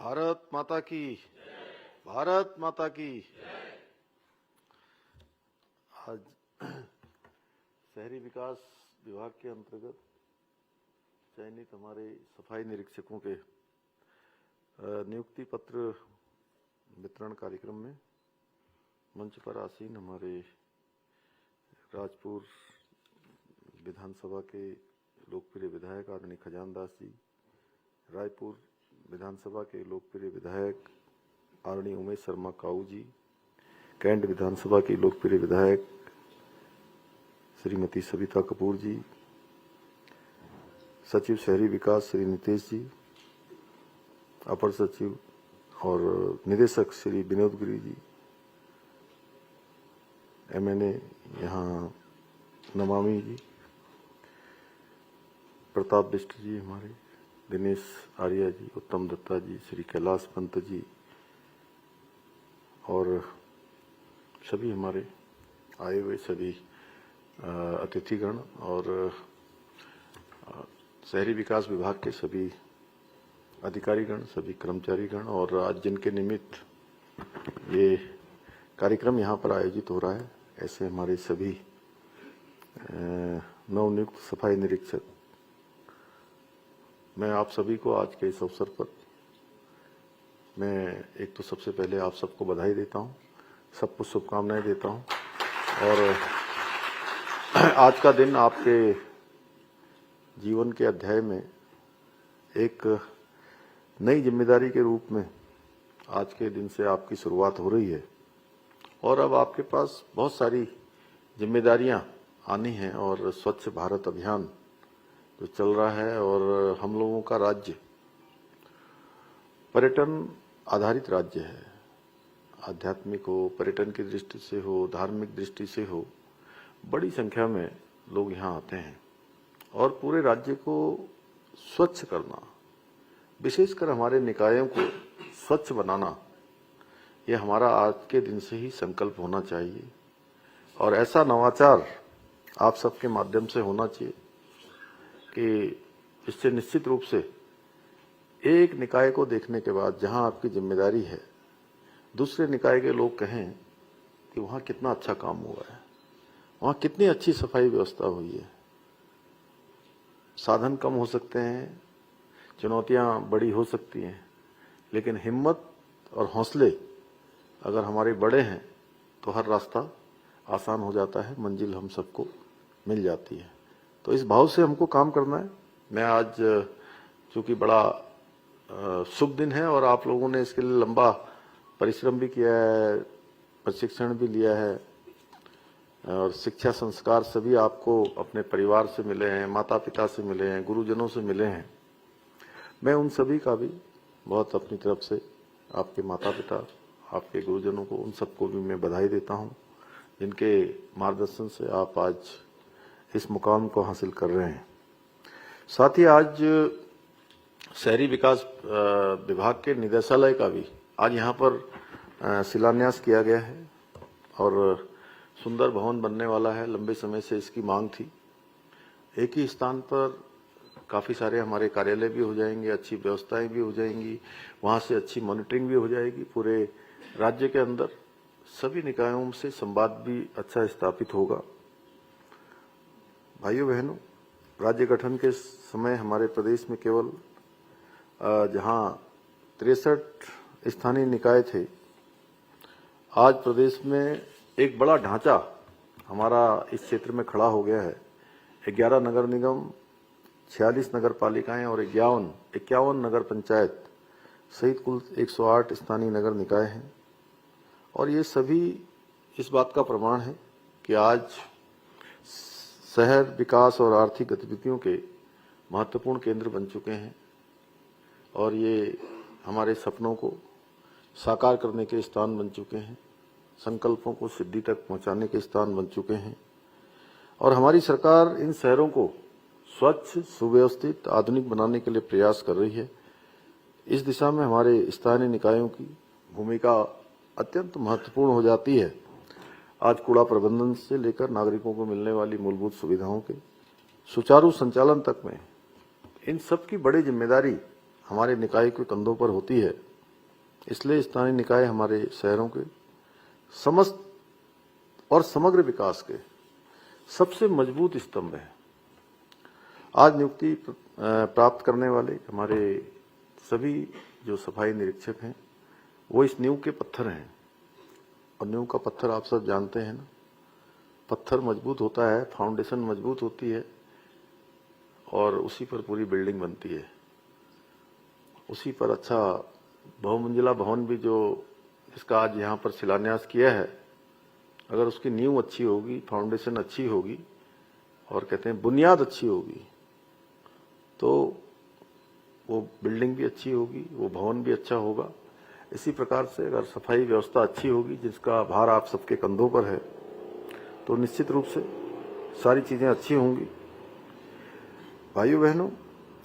भारत माता की, भारत माता की। आज शहरी विकास विभाग के अंतर्गत चयनित हमारे सफाई निरीक्षकों के नियुक्ति पत्र वितरण कार्यक्रम में मंच पर आसीन हमारे राजपुर विधानसभा के लोकप्रिय विधायक आदरणीय खजानदास जी, रायपुर विधानसभा के लोकप्रिय विधायक आदरणीय उमेश शर्मा काऊ जी, कैंट विधानसभा की लोकप्रिय विधायक श्रीमती सविता कपूर जी, सचिव शहरी विकास श्री नितेश जी, अपर सचिव और निदेशक श्री विनोद गिरी जी, MNA यहाँ नमामि जी, प्रताप बिष्ट जी, हमारे दिनेश आर्या जी, उत्तम दत्ता जी, श्री कैलाश पंत जी और सभी हमारे आए हुए सभी अतिथिगण और शहरी विकास विभाग के सभी अधिकारीगण, सभी कर्मचारीगण और आज जिनके निमित्त ये कार्यक्रम यहाँ पर आयोजित हो रहा है, ऐसे हमारे सभी नवनियुक्त सफाई निरीक्षक, मैं आप सभी को आज के इस अवसर पर मैं एक तो सबसे पहले आप सबको बधाई देता हूँ, सबको शुभकामनाएं देता हूँ और आज का दिन आपके जीवन के अध्याय में एक नई जिम्मेदारी के रूप में आज के दिन से आपकी शुरुआत हो रही है और अब आपके पास बहुत सारी जिम्मेदारियां आनी हैं और स्वच्छ भारत अभियान जो चल रहा है और हम लोगों का राज्य पर्यटन आधारित राज्य है। आध्यात्मिक हो, पर्यटन की दृष्टि से हो, धार्मिक दृष्टि से हो, बड़ी संख्या में लोग यहाँ आते हैं और पूरे राज्य को स्वच्छ करना, विशेषकर हमारे निकायों को स्वच्छ बनाना, ये हमारा आज के दिन से ही संकल्प होना चाहिए और ऐसा नवाचार आप सबके माध्यम से होना चाहिए कि इससे निश्चित रूप से एक निकाय को देखने के बाद जहां आपकी जिम्मेदारी है, दूसरे निकाय के लोग कहें कि वहां कितना अच्छा काम हुआ है, वहां कितनी अच्छी सफाई व्यवस्था हुई है। साधन कम हो सकते हैं, चुनौतियां बड़ी हो सकती हैं, लेकिन हिम्मत और हौसले अगर हमारे बड़े हैं तो हर रास्ता आसान हो जाता है, मंजिल हम सबको मिल जाती है। तो इस भाव से हमको काम करना है। मैं आज चूंकि बड़ा शुभ दिन है और आप लोगों ने इसके लिए लंबा परिश्रम भी किया है, प्रशिक्षण भी लिया है और शिक्षा संस्कार सभी आपको अपने परिवार से मिले हैं, माता पिता से मिले हैं, गुरुजनों से मिले हैं। मैं उन सभी का भी बहुत अपनी तरफ से आपके माता पिता, आपके गुरुजनों को, उन सबको भी मैं बधाई देता हूं जिनके मार्गदर्शन से आप आज इस मुकाम को हासिल कर रहे हैं। साथ ही आज शहरी विकास विभाग के निदेशालय का भी आज यहाँ पर शिलान्यास किया गया है और सुंदर भवन बनने वाला है। लंबे समय से इसकी मांग थी। एक ही स्थान पर काफी सारे हमारे कार्यालय भी हो जाएंगे, अच्छी व्यवस्थाएं भी हो जाएंगी, वहां से अच्छी मॉनिटरिंग भी हो जाएगी। पूरे राज्य के अंदर सभी निकायों से संवाद भी अच्छा स्थापित होगा। भाइयों बहनों, राज्य गठन के समय हमारे प्रदेश में केवल जहां 63 स्थानीय निकाय थे, आज प्रदेश में एक बड़ा ढांचा हमारा इस क्षेत्र में खड़ा हो गया है। 11 नगर निगम, 46 नगर पालिकाएं और 51 नगर पंचायत सहित कुल 108 स्थानीय नगर निकाय हैं और ये सभी इस बात का प्रमाण है कि आज शहर विकास और आर्थिक गतिविधियों के महत्वपूर्ण केंद्र बन चुके हैं और ये हमारे सपनों को साकार करने के स्थान बन चुके हैं, संकल्पों को सिद्धि तक पहुंचाने के स्थान बन चुके हैं और हमारी सरकार इन शहरों को स्वच्छ, सुव्यवस्थित, आधुनिक बनाने के लिए प्रयास कर रही है। इस दिशा में हमारे स्थानीय निकायों की भूमिका अत्यंत महत्वपूर्ण हो जाती है। आज कूड़ा प्रबंधन से लेकर नागरिकों को मिलने वाली मूलभूत सुविधाओं के सुचारू संचालन तक में इन सब की बड़ी जिम्मेदारी हमारे निकाय के कंधों पर होती है इसलिए स्थानीय निकाय हमारे शहरों के समस्त और समग्र विकास के सबसे मजबूत स्तंभ है। आज नियुक्ति प्राप्त करने वाले हमारे सभी जो सफाई निरीक्षक हैं वो इस नींव के पत्थर हैं, और नींव का पत्थर आप सब जानते हैं ना, पत्थर मजबूत होता है, फाउंडेशन मजबूत होती है और उसी पर पूरी बिल्डिंग बनती है। उसी पर अच्छा बहुमंजिला भवन भी जो जिसका आज यहाँ पर शिलान्यास किया है, अगर उसकी नींव अच्छी होगी, फाउंडेशन अच्छी होगी और कहते हैं बुनियाद अच्छी होगी, तो वो बिल्डिंग भी अच्छी होगी, वो भवन भी अच्छा होगा। इसी प्रकार से अगर सफाई व्यवस्था अच्छी होगी, जिसका भार आप सबके कंधों पर है, तो निश्चित रूप से सारी चीजें अच्छी होंगी। भाइयों बहनों,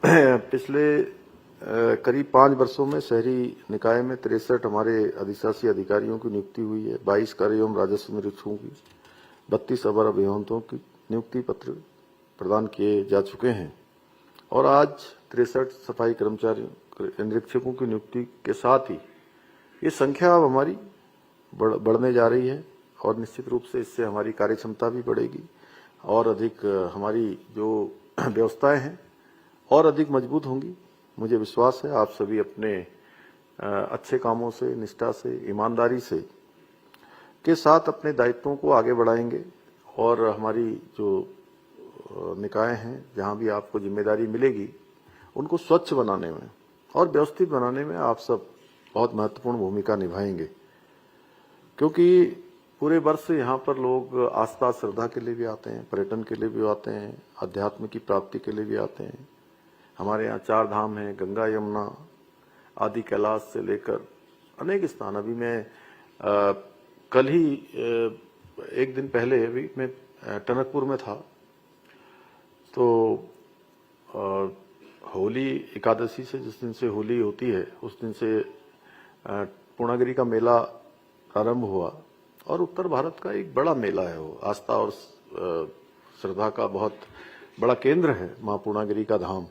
पिछले करीब 5 वर्षों में शहरी निकाय में 63 हमारे अधिशासी अधिकारियों की नियुक्ति हुई है, 22 कार्य एवं राजस्व निरीक्षकों की, 32 अवर अभियंताओं की नियुक्ति पत्र प्रदान किए जा चुके हैं और आज 63 सफाई कर्मचारियों निरीक्षकों की नियुक्ति के साथ ही ये संख्या अब हमारी बढ़ने जा रही है और निश्चित रूप से इससे हमारी कार्यक्षमता भी बढ़ेगी और अधिक हमारी जो व्यवस्थाएं हैं और अधिक मजबूत होंगी। मुझे विश्वास है आप सभी अपने अच्छे कामों से, निष्ठा से, ईमानदारी से के साथ अपने दायित्वों को आगे बढ़ाएंगे और हमारी जो निकाय हैं, जहां भी आपको जिम्मेदारी मिलेगी, उनको स्वच्छ बनाने में और व्यवस्थित बनाने में आप सब बहुत महत्वपूर्ण भूमिका निभाएंगे, क्योंकि पूरे वर्ष यहाँ पर लोग आस्था श्रद्धा के लिए भी आते हैं, पर्यटन के लिए भी आते हैं, अध्यात्म की प्राप्ति के लिए भी आते हैं। हमारे यहाँ 4 धाम हैं, गंगा यमुना आदि, कैलाश से लेकर अनेक स्थान। अभी मैं कल ही एक दिन पहले अभी मैं टनकपुर में था, तो होली एकादशी से, जिस दिन से होली होती है उस दिन से पूर्णागिरी का मेला प्रारंभ हुआ और उत्तर भारत का एक बड़ा मेला है। वो आस्था और श्रद्धा का बहुत बड़ा केंद्र है। माँ पूर्णागिरी का धाम,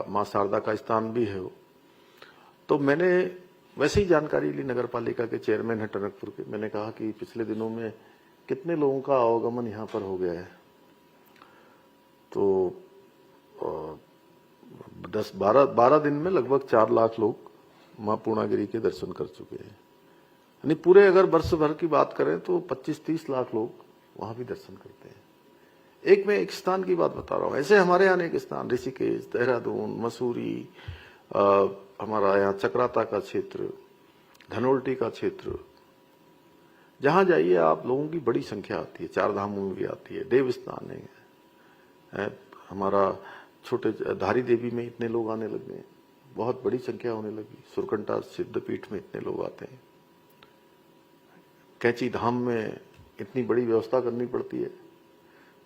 माँ शारदा का स्थान भी है वो। तो मैंने वैसे ही जानकारी ली, नगर पालिका के चेयरमैन है टनकपुर के। मैंने कहा कि पिछले दिनों में कितने लोगों का आवागमन यहाँ पर हो गया है, तो 12 दिन में लगभग 4 लाख लोग माँ पूर्णागिरी के दर्शन कर चुके हैं। यानी पूरे अगर वर्ष भर की बात करें तो 25-30 लाख लोग वहां भी दर्शन करते हैं। मैं एक स्थान की बात बता रहा हूँ, ऐसे हमारे यहाँ अनेक स्थान, ऋषिकेश, देहरादून, मसूरी, हमारा यहाँ चक्राता का क्षेत्र, धनोल्टी का क्षेत्र, जहां जाइए आप लोगों की बड़ी संख्या आती है। 4 धामों में भी आती है, देवस्थान है, हमारा छोटे धारी देवी में इतने लोग आने लगे हैं, बहुत बड़ी संख्या होने लगी। सुरकंटा सिद्धपीठ में इतने लोग आते हैं। कैंची धाम में इतनी बड़ी व्यवस्था करनी पड़ती है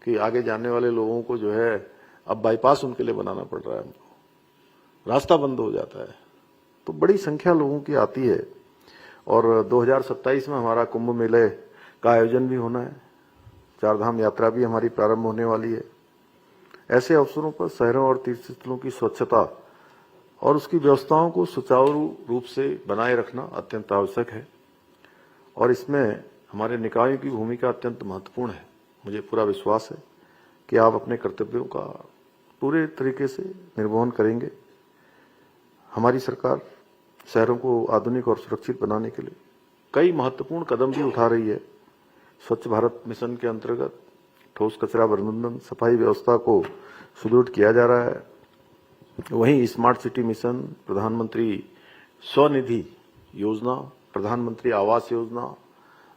कि आगे जाने वाले लोगों को जो है अब बाईपास उनके लिए बनाना पड़ रहा है, हमको रास्ता बंद हो जाता है। तो बड़ी संख्या लोगों की आती है और 2027 में हमारा कुंभ मेले का आयोजन भी होना है, 4 धाम यात्रा भी हमारी प्रारंभ होने वाली है। ऐसे अवसरों पर शहरों और तीर्थस्थलों की स्वच्छता और उसकी व्यवस्थाओं को सुचारू रूप से बनाए रखना अत्यंत आवश्यक है और इसमें हमारे निकायों की भूमिका अत्यंत महत्वपूर्ण है। मुझे पूरा विश्वास है कि आप अपने कर्तव्यों का पूरे तरीके से निर्वहन करेंगे। हमारी सरकार शहरों को आधुनिक और सुरक्षित बनाने के लिए कई महत्वपूर्ण कदम भी उठा रही है। स्वच्छ भारत मिशन के अंतर्गत ठोस कचरा प्रबंधन, सफाई व्यवस्था को सुदृढ़ किया जा रहा है। वहीं स्मार्ट सिटी मिशन, प्रधानमंत्री स्वनिधि योजना, प्रधानमंत्री आवास योजना,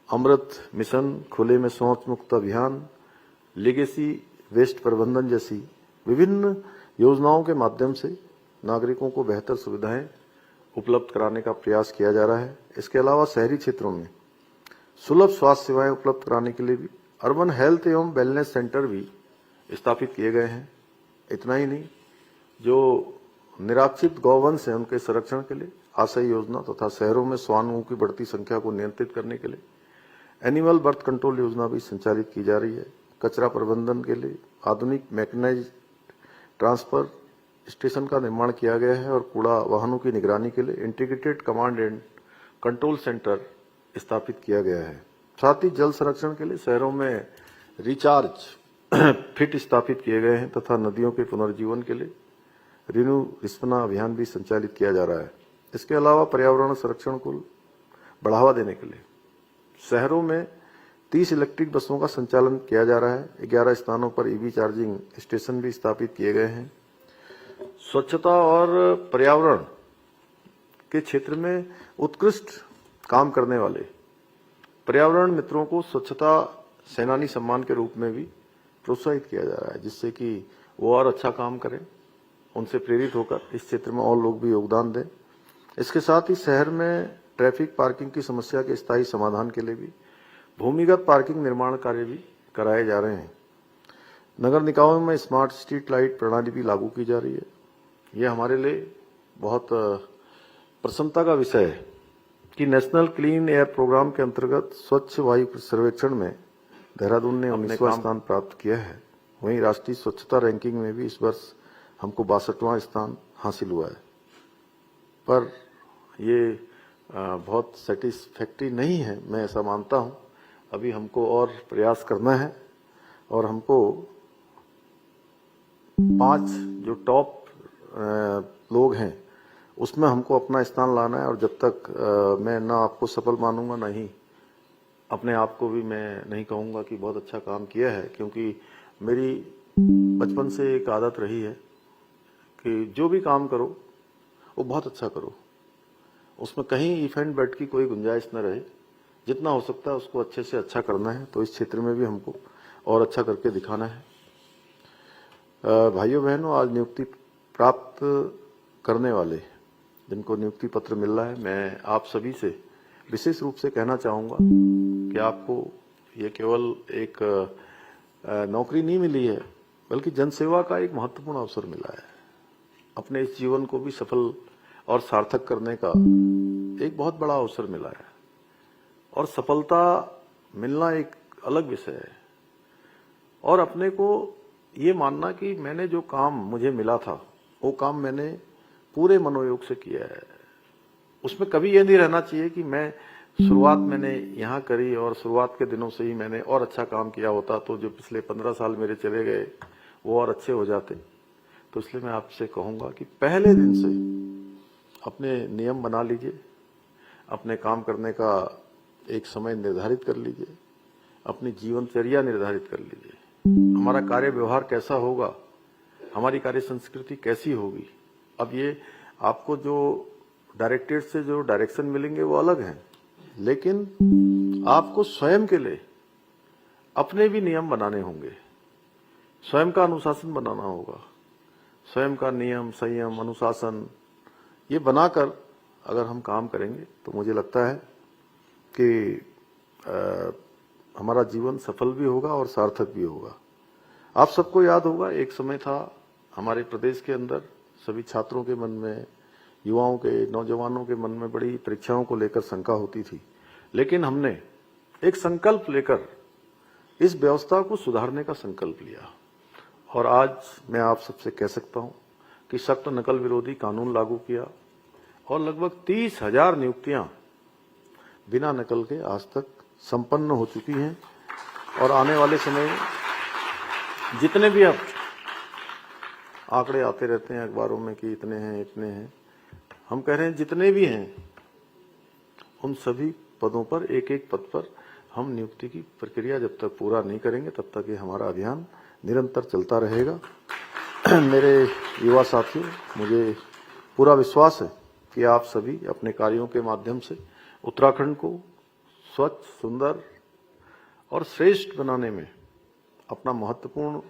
अमृत मिशन, खुले में शौच मुक्त अभियान, लेगेसी वेस्ट प्रबंधन जैसी विभिन्न योजनाओं के माध्यम से नागरिकों को बेहतर सुविधाएं उपलब्ध कराने का प्रयास किया जा रहा है। इसके अलावा शहरी क्षेत्रों में सुलभ स्वास्थ्य सेवाएं उपलब्ध कराने के लिए भी अर्बन हेल्थ एवं वेलनेस सेंटर भी स्थापित किए गए हैं। इतना ही नहीं, जो निराश्रित गौवंश है उनके संरक्षण के लिए आशय योजना तथा शहरों में श्वानों की बढ़ती संख्या को नियंत्रित करने के लिए एनिमल बर्थ कंट्रोल योजना भी संचालित की जा रही है। कचरा प्रबंधन के लिए आधुनिक मैकेनाइज्ड ट्रांसफर स्टेशन का निर्माण किया गया है और कूड़ा वाहनों की निगरानी के लिए integrated command and control centre स्थापित किया गया है। साथ ही जल संरक्षण के लिए शहरों में रिचार्ज फिट स्थापित किए गए हैं तथा नदियों के पुनर्जीवन के लिए रिन्यू रिस्पना अभियान भी संचालित किया जा रहा है। इसके अलावा पर्यावरण संरक्षण को बढ़ावा देने के लिए शहरों में 30 इलेक्ट्रिक बसों का संचालन किया जा रहा है। 11 स्थानों पर ईवी चार्जिंग स्टेशन भी स्थापित किए गए हैं। स्वच्छता और पर्यावरण के क्षेत्र में उत्कृष्ट काम करने वाले पर्यावरण मित्रों को स्वच्छता सेनानी सम्मान के रूप में भी प्रोत्साहित किया जा रहा है, जिससे कि वो और अच्छा काम करें, उनसे प्रेरित होकर इस क्षेत्र में और लोग भी योगदान दें। इसके साथ ही शहर में ट्रैफिक पार्किंग की समस्या के स्थायी समाधान के लिए भी भूमिगत पार्किंग निर्माण कार्य भी कराए जा रहे हैं। नगर निकायों में स्मार्ट स्ट्रीट लाइट प्रणाली भी लागू की जा रही है। यह हमारे लिए बहुत प्रसन्नता का विषय है कि नेशनल क्लीन एयर प्रोग्राम के अंतर्गत स्वच्छ वायु सर्वेक्षण में देहरादून ने 19वां स्थान प्राप्त किया है। वहीं राष्ट्रीय स्वच्छता रैंकिंग में भी इस वर्ष हमको 62वां स्थान हासिल हुआ है। पर ये बहुत सेटिस्फैक्ट्री नहीं है, मैं ऐसा मानता हूं। अभी हमको और प्रयास करना है और हमको 5 जो टॉप लोग हैं उसमें हमको अपना स्थान लाना है। और जब तक मैं ना आपको सफल मानूंगा, ना ही अपने आप को भी मैं नहीं कहूंगा कि बहुत अच्छा काम किया है, क्योंकि मेरी बचपन से एक आदत रही है कि जो भी काम करो वो बहुत अच्छा करो, उसमें कहीं इफ एंड बट की कोई गुंजाइश न रहे। जितना हो सकता है उसको अच्छे से अच्छा करना है। तो इस क्षेत्र में भी हमको और अच्छा करके दिखाना है। भाइयों बहनों, आज नियुक्ति प्राप्त करने वाले जिनको नियुक्ति पत्र मिल रहा है, मैं आप सभी से विशेष रूप से कहना चाहूंगा कि आपको ये केवल एक नौकरी नहीं मिली है, बल्कि जनसेवा का एक महत्वपूर्ण अवसर मिला है। अपने इस जीवन को भी सफल और सार्थक करने का एक बहुत बड़ा अवसर मिला है। और सफलता मिलना एक अलग विषय है, और अपने को ये मानना कि मैंने जो काम मुझे मिला था वो काम मैंने पूरे मनोयोग से किया है। उसमें कभी ये नहीं रहना चाहिए कि मैं शुरुआत मैंने यहाँ करी और शुरुआत के दिनों से ही मैंने और अच्छा काम किया होता तो जो पिछले 15 साल मेरे चले गए वो और अच्छे हो जाते। तो इसलिए मैं आपसे कहूंगा कि पहले दिन से अपने नियम बना लीजिए, अपने काम करने का एक समय निर्धारित कर लीजिए, अपनी जीवनचर्या निर्धारित कर लीजिए। हमारा कार्य व्यवहार कैसा होगा, हमारी कार्य संस्कृति कैसी होगी। अब ये आपको जो डायरेक्टरेट से जो डायरेक्शन मिलेंगे वो अलग हैं, लेकिन आपको स्वयं के लिए अपने भी नियम बनाने होंगे, स्वयं का अनुशासन बनाना होगा। स्वयं का नियम, संयम, अनुशासन ये बनाकर अगर हम काम करेंगे तो मुझे लगता है कि हमारा जीवन सफल भी होगा और सार्थक भी होगा। आप सबको याद होगा, एक समय था हमारे प्रदेश के अंदर सभी छात्रों के मन में, युवाओं के, नौजवानों के मन में बड़ी परीक्षाओं को लेकर शंका होती थी। लेकिन हमने एक संकल्प लेकर इस व्यवस्था को सुधारने का संकल्प लिया, और आज मैं आप सबसे कह सकता हूं कि सख्त नकल विरोधी कानून लागू किया और लगभग 30,000 नियुक्तियां बिना नकल के आज तक संपन्न हो चुकी हैं। और आने वाले समय में जितने भी अब आंकड़े आते रहते हैं अखबारों में कि इतने हैं इतने हैं, हम कह रहे हैं जितने भी हैं उन सभी पदों पर, एक एक पद पर हम नियुक्ति की प्रक्रिया जब तक पूरा नहीं करेंगे तब तक ये हमारा अभियान निरंतर चलता रहेगा। मेरे युवा साथियों, मुझे पूरा विश्वास है कि आप सभी अपने कार्यों के माध्यम से उत्तराखंड को स्वच्छ, सुंदर और श्रेष्ठ बनाने में अपना महत्वपूर्ण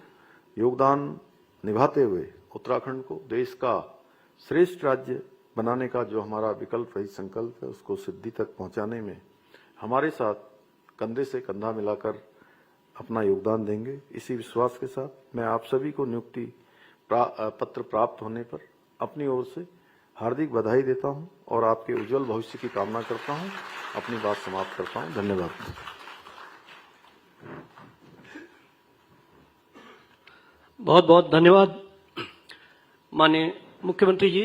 योगदान निभाते हुए उत्तराखंड को देश का श्रेष्ठ राज्य बनाने का जो हमारा विकल्प रहित संकल्प है उसको सिद्धि तक पहुंचाने में हमारे साथ कंधे से कंधा मिलाकर अपना योगदान देंगे। इसी विश्वास के साथ मैं आप सभी को नियुक्ति पत्र प्राप्त होने पर अपनी ओर से हार्दिक बधाई देता हूं और आपके उज्जवल भविष्य की कामना करता हूं। अपनी बात समाप्त करता हूं। धन्यवाद। बहुत बहुत धन्यवाद माननीय मुख्यमंत्री जी,